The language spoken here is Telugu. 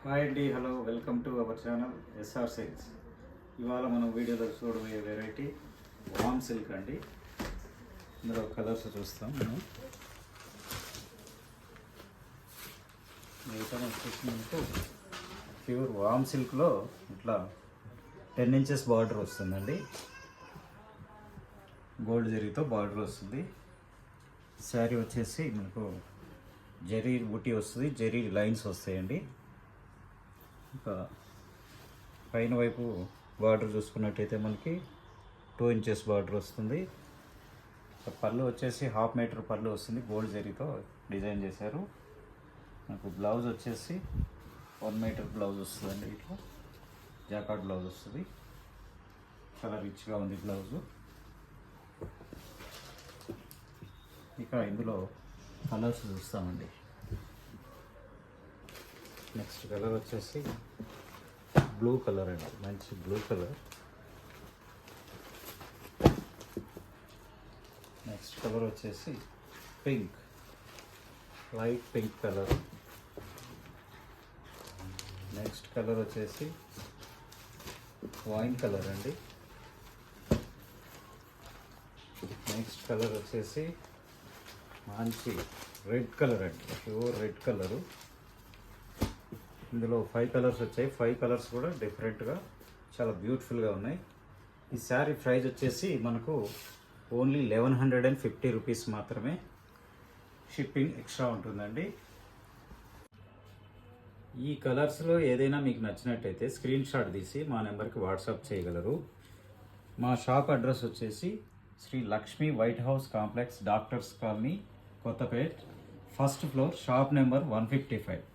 హాయ్ అండి, hello, welcome to our channel SR sales. ఇవాళ మనం వీడియోలో చూడబోయే వెరైటీ వామ్ సిల్క్ అండి. ఇందులో కలర్స్ చూస్తాం మనం. ఐటమ్ వచ్చేసి మనకు ప్యూర్ వామ్ సిల్క్లో ఇట్లా 10 ఇంచెస్ బార్డర్ వస్తుందండి. గోల్డ్ జరీతో బార్డర్ వస్తుంది. శారీ వచ్చేసి మనకు జరీ బూటీ వస్తుంది, జరీ లైన్స్ వస్తాయండి. ఇంకా పైన వైపు బార్డర్ చూసుకున్నట్టయితే మనకి 2 ఇంచెస్ బార్డర్ వస్తుంది. పళ్ళు వచ్చేసి 1/2 మీటర్ పళ్ళు వస్తుంది, గోల్డ్ జరీతో డిజైన్ చేశారు. మనకు బ్లౌజ్ వచ్చేసి 1 మీటర్ బ్లౌజ్ వస్తుందండి. ఇట్లా జాకార్డ్ బ్లౌజ్ వస్తుంది. చాలా రిచ్గా ఉంది బ్లౌజు. ఇక ఇందులో కలర్స్ చూస్తామండి. నెక్స్ట్ కలర్ వచ్చేసి బ్లూ కలర్ అండి, మంచి బ్లూ కలర్. నెక్స్ట్ కలర్ వచ్చేసి pink, light pink colour. Next colour వచ్చేసి వైన్ కలర్ అండి. నెక్స్ట్ కలర్ వచ్చేసి మంచి రెడ్ కలర్ అండి, ప్యూర్ రెడ్ కలరు. ఇందులో 5 కలర్స్ వచ్చాయి. 5 కలర్స్ కూడా డిఫరెంట్గా చాలా బ్యూటిఫుల్గా ఉన్నాయి. ఈ శారీ ప్రైస్ వచ్చేసి మనకు ఓన్లీ 1150 రూపీస్ మాత్రమే. షిప్పింగ్ ఎక్స్ట్రా ఉంటుందండి. ఈ కలర్స్లో ఏదైనా మీకు నచ్చినట్టయితే స్క్రీన్ షాట్ తీసి మా నెంబర్కి వాట్సాప్ చేయగలరు. మా షాప్ అడ్రస్ వచ్చేసి Shri Lakshmi white house complex, doctors colony, Kothapet, first floor, shop number 155.